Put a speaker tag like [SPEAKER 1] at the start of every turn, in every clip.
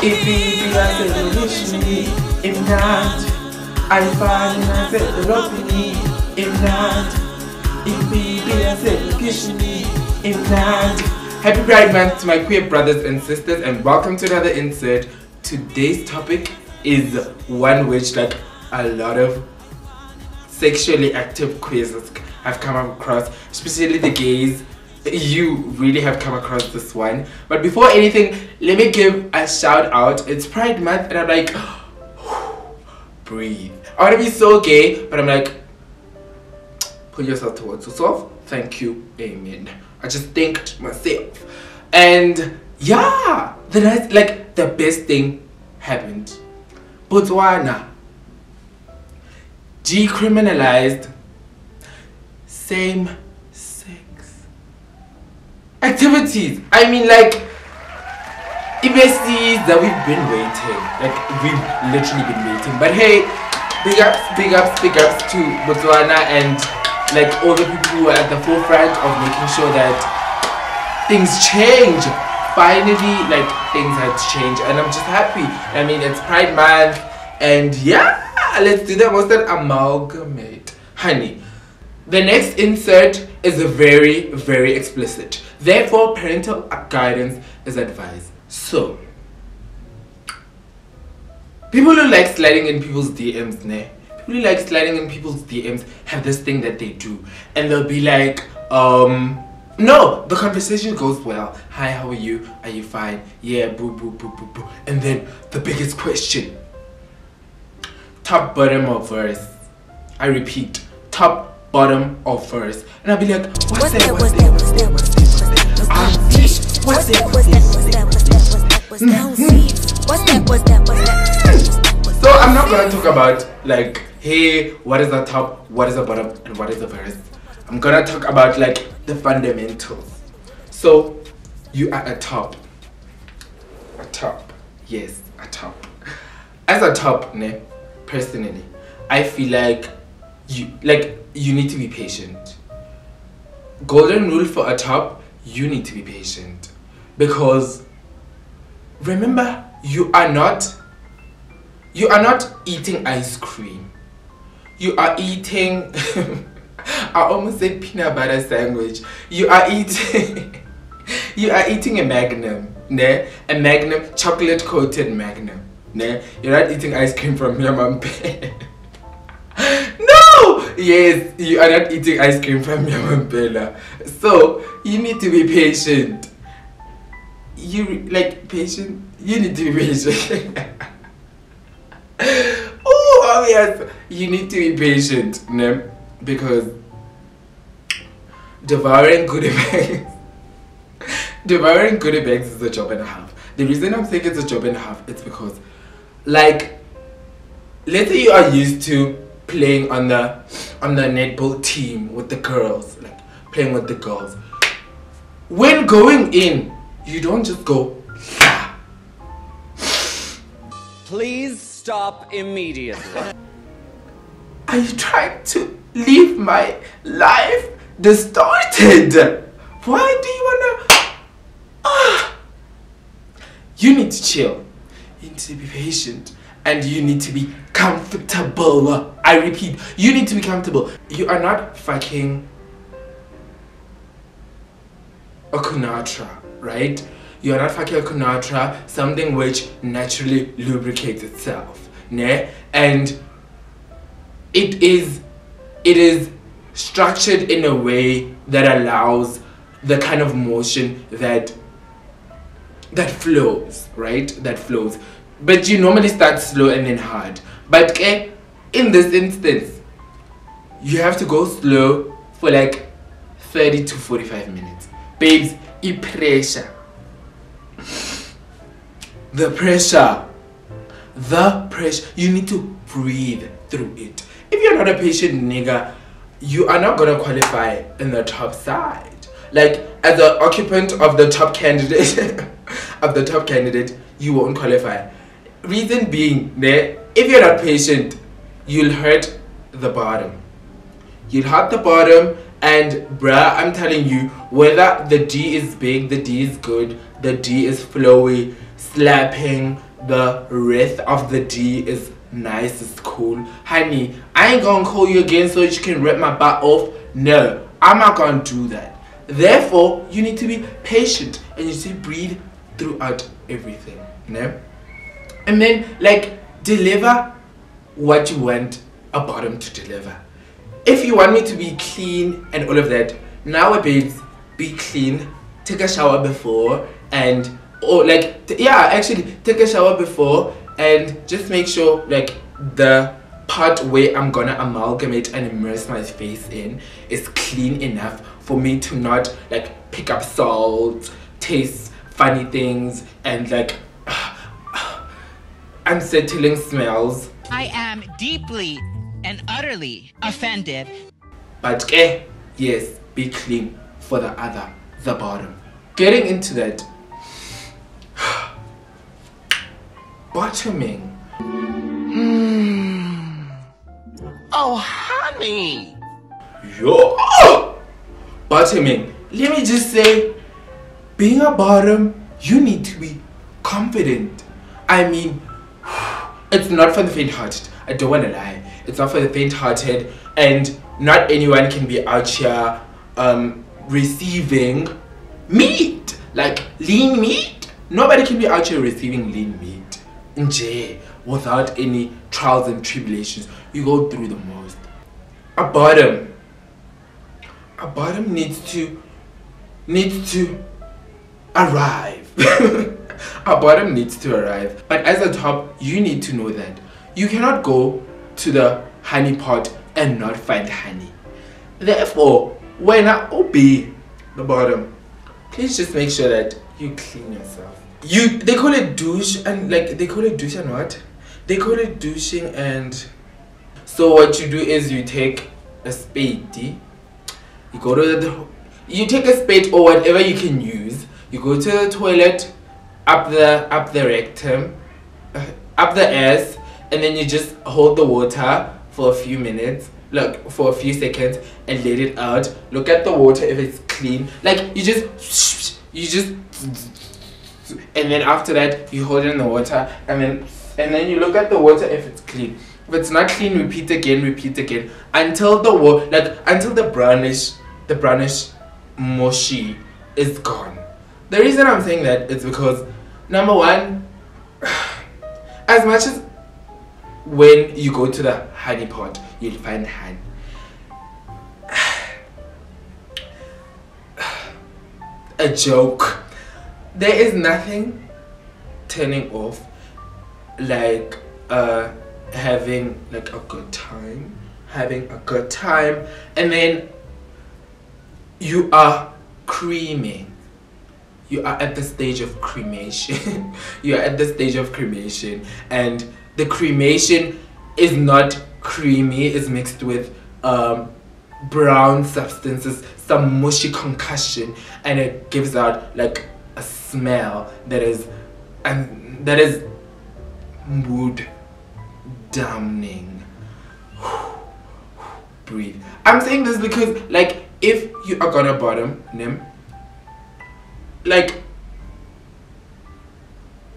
[SPEAKER 1] Ipipi yaselokishini imnandi ayifani nasedolobhini imnandi Ipipi yaselokishini imnandi. Happy Pride Month to my queer brothers and sisters, and welcome to another insert. Today's topic is one which like a lot of sexually active queers have come across, especially the gays. You really have come across this one. But before anything, let me give a shout out. It's Pride Month and I'm like, breathe. I want to be so gay, but I'm like, put yourself towards yourself. Thank you, amen. I just thanked myself. And yeah, the best thing happened. Botswana decriminalized same-sex activities. I mean, like, EBSCs that we've been waiting. Like, we've literally been waiting. But hey, big ups to Botswana and like all the people who are at the forefront of making sure that things change. Finally, like, things had changed, and I'm just happy. I mean, it's Pride Month, and yeah, let's do the most and amalgamate. Honey, the next insert is very, very explicit. Therefore, parental guidance is advised. So, people who like sliding in people's DMs, people who like sliding in people's DMs have this thing that they do. And they'll be like, no, the conversation goes well. Hi, how are you? Are you fine? Yeah, boo, boo, boo, boo, boo. And then the biggest question. Top, bottom, or verse? I repeat, top, bottom, or verse? And I'll be like, what's that? So I'm not gonna talk about like, hey, what is the top, what is the bottom, and what is the verse. I'm gonna talk about like the fundamentals. So you are a top. A top. Yes, a top. As a top, personally, I feel like you need to be patient. Golden rule for a top, you need to be patient. Because remember, you are not eating ice cream. You are eating I almost said peanut butter sandwich. You are eating a Magnum, a Magnum, chocolate coated Magnum. You're not eating ice cream from Yamampela. No! Yes, you are not eating ice cream from Yamampela. So you need to be patient. You need to be patient. Oh yes, you need to be patient, because devouring goodie bags is a job and a half. The reason I'm saying it's a job and a half, it's because, like, let's say you are used to playing on the netball team with the girls, like playing with the girls. When going in, you don't just go, yeah.
[SPEAKER 2] Please stop immediately.
[SPEAKER 1] Are you trying to leave my life distorted? Why do you wanna? You need to chill. You need to be patient. And you need to be comfortable. I repeat, you need to be comfortable. You are not fucking a Kunatra, right? You are not fucking a Kunatra, something which naturally lubricates itself. And it is structured in a way that allows the kind of motion that flows, right? That flows. But you normally start slow and then hard. But in this instance, you have to go slow for like 30 to 45 minutes. Babes, pressure. The pressure. You need to breathe through it. If you're not a patient nigga, you are not gonna qualify in the top side. Like, as an occupant of the top candidate, you won't qualify. Reason being, if you're not patient, you'll hurt the bottom. You'll hurt the bottom, and bruh, I'm telling you, whether the D is big, the D is good, the D is flowy, slapping, the rest of the D is nice, it's cool. Honey, I ain't gonna call you again so you can rip my butt off. No, I'm not gonna do that. Therefore, you need to be patient and you need to breathe throughout everything. No? And then, like, deliver what you want a bottom to deliver. If you want me to be clean and all of that, nowadays, be clean, take a shower before, and actually take a shower before and just make sure like the part where I'm gonna amalgamate and immerse my face in is clean enough for me to not like pick up salt, taste funny things, and like unsettling smells.
[SPEAKER 3] I am deeply and utterly offended.
[SPEAKER 1] But yes, be clean for the bottom. Getting into that, bottoming.
[SPEAKER 2] Oh, honey!
[SPEAKER 1] Yo! Bottoming. Let me just say, being a bottom, you need to be confident. I mean, it's not for the faint-hearted. I don't want to lie. It's not for the faint-hearted, and not anyone can be out here receiving meat, like lean meat. Nobody can be out here receiving lean meat without any trials and tribulations. You go through the most. A bottom needs to arrive. A bottom needs to arrive, but as a top, you need to know that you cannot go to the honey pot and not find honey. Therefore, when I obey the bottom, please just make sure that you clean yourself. They call it douche and like they call it douche and what? They call it douching. And so what you do is you take a spade. You go to you take a spade or whatever you can use. You go to the toilet, up the rectum, up the ass, and then you just hold the water for a few minutes, like for a few seconds, and let it out. Look at the water if it's clean. Like you just and then after that you hold it in the water, and then you look at the water if it's clean. If it's not clean, repeat again until the brownish mushy is gone. The reason I'm saying that is because, number one, as much as when you go to the honey pot, you'll find honey. A joke. There is nothing turning off like having a good time, and then you are creaming. You are at the stage of cremation. You are at the stage of cremation, and the cremation is not creamy. It's mixed with brown substances, some mushy concussion, and it gives out like a smell that is mood damning. Breathe. I'm saying this because like if you are gonna bottom like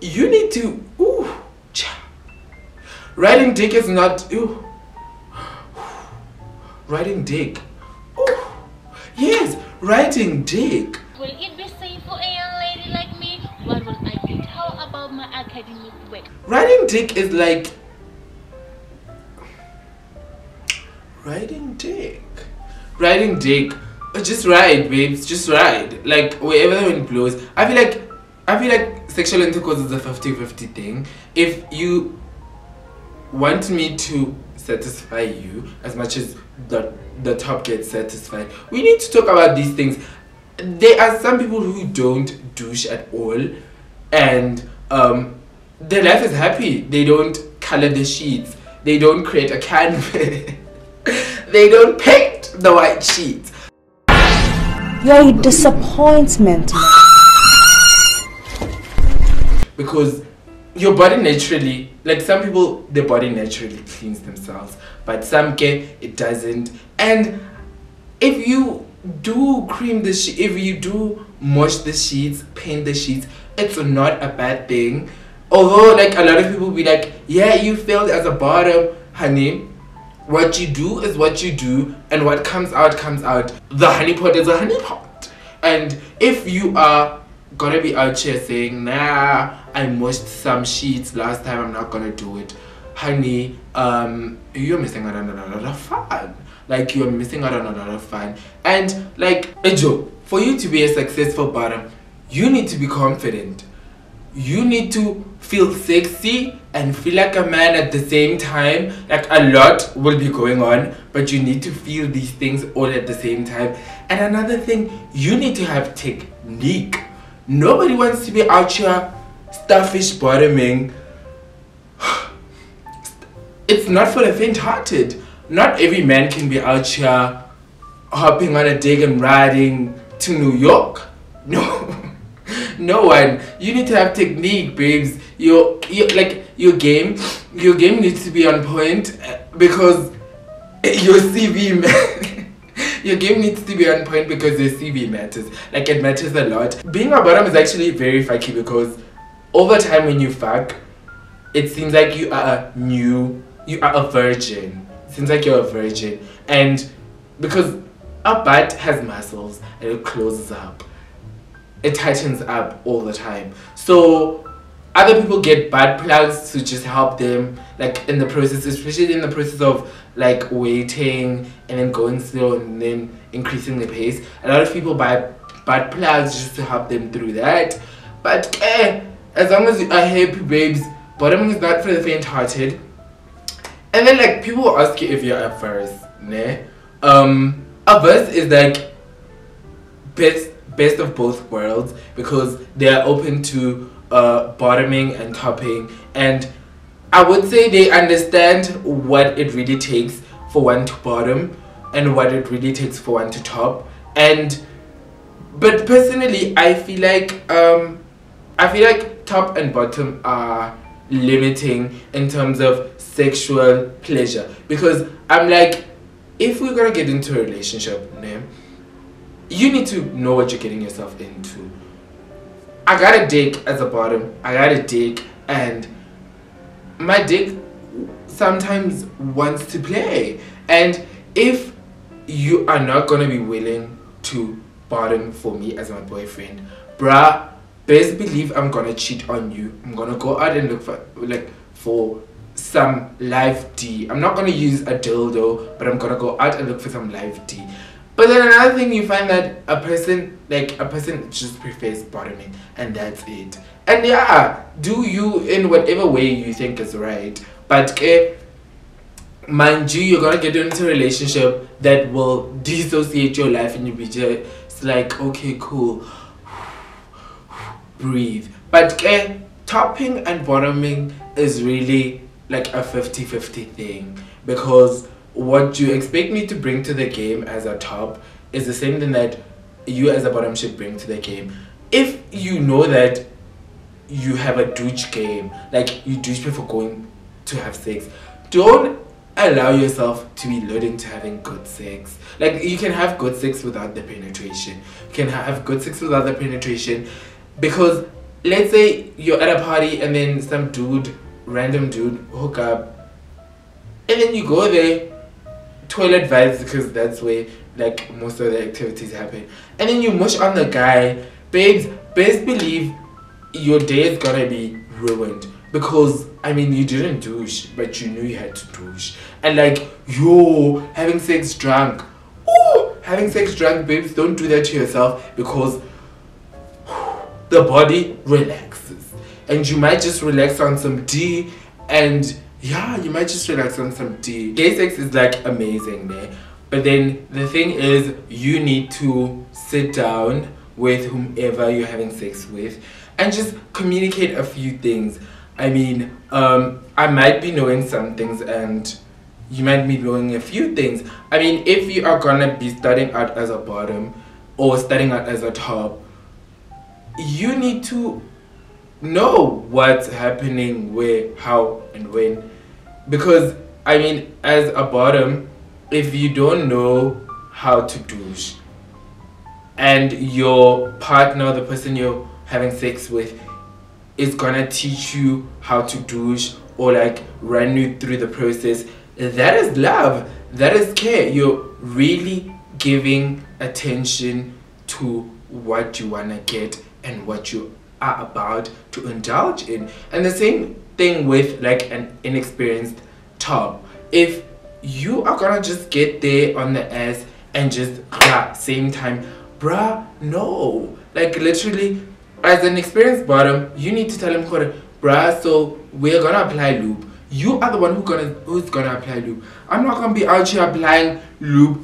[SPEAKER 1] you need to riding dick is not riding dick. Yes, riding dick.
[SPEAKER 4] Will it be safe for a young lady like me? What will I do? How about my academic work?
[SPEAKER 1] Riding dick is like riding dick. Just ride, babes. Just ride. Like wherever the wind blows. I feel like sexual intercourse is a 50-50 thing. If you want me to satisfy you as much as the top gets satisfied, we need to talk about these things. There are some people who don't douche at all, and their life is happy. They don't color the sheets. They don't create a canvas. They don't paint the white sheets.
[SPEAKER 5] You're a disappointment.
[SPEAKER 1] Because your body naturally, like some people, their body naturally cleans themselves, but some it doesn't. And if you do cream the if you do wash the sheets, paint the sheets, it's not a bad thing. although like a lot of people be like, yeah, you failed as a bottom, honey. What you do is what you do, and what comes out comes out. The honeypot is a honeypot. And if you are gonna be out here saying, nah, I mushed some sheets last time, I'm not gonna do it, honey, you're missing out on a lot of fun. Like, you're missing out on a lot of fun. And like, Ejo, for you to be a successful bottom, you need to be confident. You need to feel sexy and feel like a man at the same time. Like, a lot will be going on, but you need to feel these things all at the same time. And another thing, you need to have technique. Nobody wants to be out here starfish bottoming. It's not for the faint-hearted. Not every man can be out here hopping on a dig and riding to New York. No. No one. You need to have technique, babes. Your game needs to be on point, because your CV your game needs to be on point because your CV matters. Like, it matters a lot. Being a bottom is actually very fucky, because over time when you fuck, it seems like you are a virgin. It seems like you're a virgin. And because a butt has muscles and it closes up, it tightens up all the time. So other people get butt plugs to just help them, like, in the process, especially in the process of like waiting and then going slow and then increasing the pace. A lot of people buy butt plugs just to help them through that. But as long as you are happy, babes, bottoming is not for the faint-hearted. And then like, people will ask you if you're a verse, ne? A verse is like best of both worlds, because they are open to bottoming and topping, and I would say they understand what it really takes for one to bottom and what it really takes for one to top. But personally, I feel like top and bottom are limiting in terms of sexual pleasure, because I'm like, if we're gonna get into a relationship, you need to know what you're getting yourself into. I got a dick as a bottom. I got a dick, and my dick sometimes wants to play. And if you are not gonna be willing to bottom for me as my boyfriend, bruh, best believe I'm gonna cheat on you. I'm gonna go out and look for some live D. I'm not gonna use a dildo, but I'm gonna go out and look for some live D. But then another thing, you find that a person just prefers bottoming, and that's it. And yeah, do you in whatever way you think is right. But mind you, you're gonna get into a relationship that will dissociate your life, and you'll be just like, okay, cool, breathe. But topping and bottoming is really like a 50-50 thing, because what you expect me to bring to the game as a top is the same thing that you as a bottom should bring to the game. If you know that you have a douche game, like you douche before going to have sex, don't allow yourself to be lured into having good sex. Like, you can have good sex without the penetration. You can have good sex without the penetration, because let's say you're at a party and then some random dude hook up, and then you go there, toilet vibes, because that's where like most of the activities happen, and then you mush on the guy, babes, best believe your day is gonna be ruined, because I mean, you didn't douche, but you knew you had to douche. And like, yo, having sex drunk, babes, don't do that to yourself, because the body relaxes, and you might just relax on some D, and yeah, you might just relax on some D. Gay sex is like amazing there, but then the thing is, you need to sit down with whomever you're having sex with and just communicate a few things. I mean, I might be knowing some things and you might be knowing a few things. I mean, if you are gonna be starting out as a bottom or starting out as a top, you need to know what's happening, where, how, and when. Because, I mean, as a bottom, if you don't know how to douche, and your partner, the person you're having sex with, is gonna teach you how to douche or like run you through the process, that is love, that is care. You're really giving attention to what you wanna get and what you are about to indulge in. And the same thing with like an inexperienced top. If you are gonna just get there on the ass and just same time, bruh, no. Like literally, as an experienced bottom, you need to tell him, bruh, so we're gonna apply lube. You are the one who's gonna apply lube. I'm not gonna be out here applying lube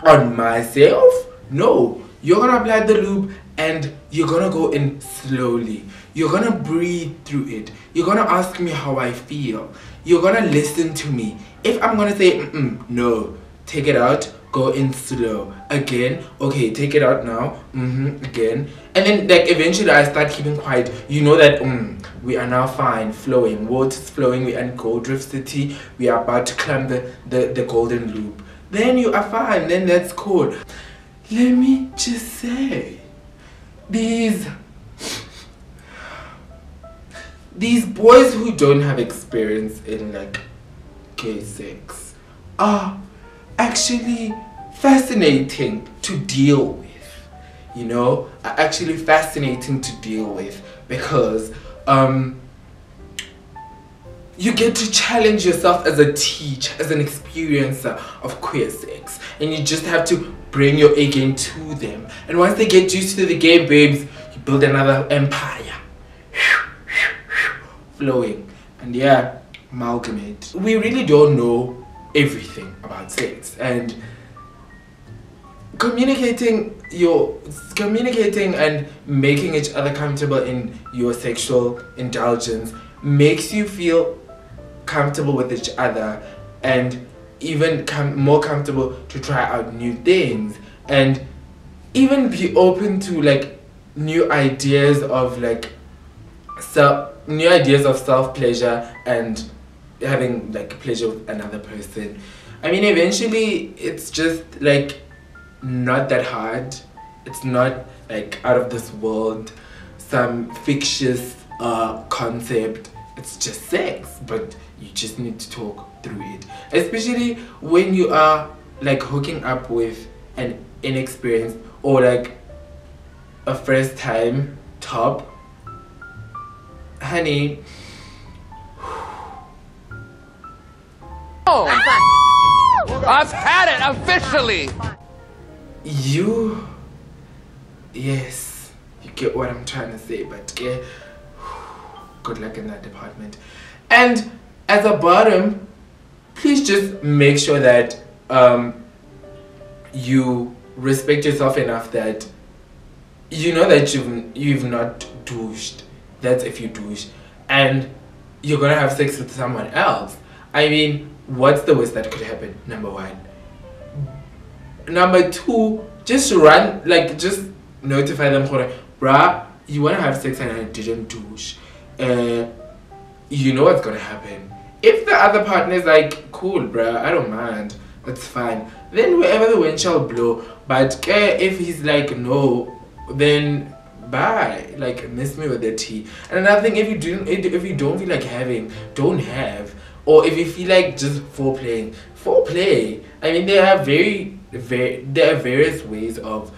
[SPEAKER 1] on myself. No, you're gonna apply the lube and you're gonna go in slowly. You're gonna breathe through it. You're gonna ask me how I feel. You're gonna listen to me. If I'm gonna say no, take it out, go in slow. Again, okay, take it out now. Again. And then like eventually I start keeping quiet. You know that we are now fine, flowing. Water's flowing, we're in Gold Rift City. We are about to climb the golden loop. Then you are fine, then that's cool. Let me just say, these boys who don't have experience in like gay sex are actually fascinating to deal with, you know, are actually fascinating to deal with, because you get to challenge yourself as a teacher, as an experiencer of queer sex, and you just have to bring your A game to them. And once they get used to the game, babes, you build another empire. Flowing. And yeah, amalgamate. We really don't know everything about sex, and communicating and making each other comfortable in your sexual indulgence makes you feel comfortable with each other, and even more comfortable to try out new things, and even be open to like new ideas of like self-pleasure and having like pleasure with another person. I mean, eventually it's just like not that hard. It's not like out of this world, some fictitious concept. It's just sex, but you just need to talk through it, especially when you are like hooking up with an inexperienced or like a first time top. Honey,
[SPEAKER 2] I've had it officially.
[SPEAKER 1] Yes, you get what I'm trying to say, but yeah, good luck in that department. And as a bottom, please just make sure that you respect yourself enough that you know that you've not douched. That's if you douche and you're gonna have sex with someone else. I mean, what's the worst that could happen? Number one. Number two, just notify them, bruh, you wanna have sex and I didn't douche. You know what's gonna happen. If the other partner is like, cool, bruh, I don't mind, that's fine, then wherever the wind shall blow. But if he's like, no, then bye, like miss me with the tea. And another thing, if you don't feel like having, don't have. Or if you feel like just foreplay. I mean, there are various ways of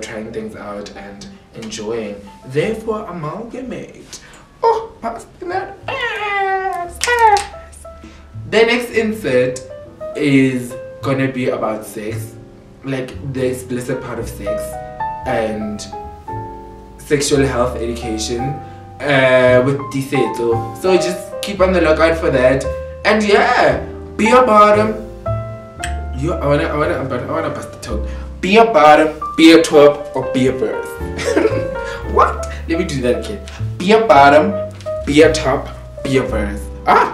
[SPEAKER 1] trying things out and enjoying. Therefore, amalgamate. Oh, passing that ass. The next insert is gonna be about sex, like the explicit part of sex and sexual health education with Diseto. So just keep on the lookout for that. And yeah, be a bottom. I wanna bust the tongue. Be a bottom, be a top, or be a verse. What? Let me do that again. Be a bottom, be a top, be a verse.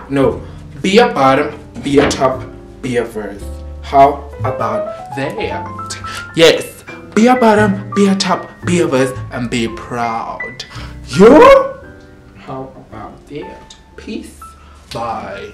[SPEAKER 1] No. Be a bottom, be a top, be a verse. How about that? Yes. Be a bottom, be a top, be a verse, and be proud. You? How about that? Peace. Bye.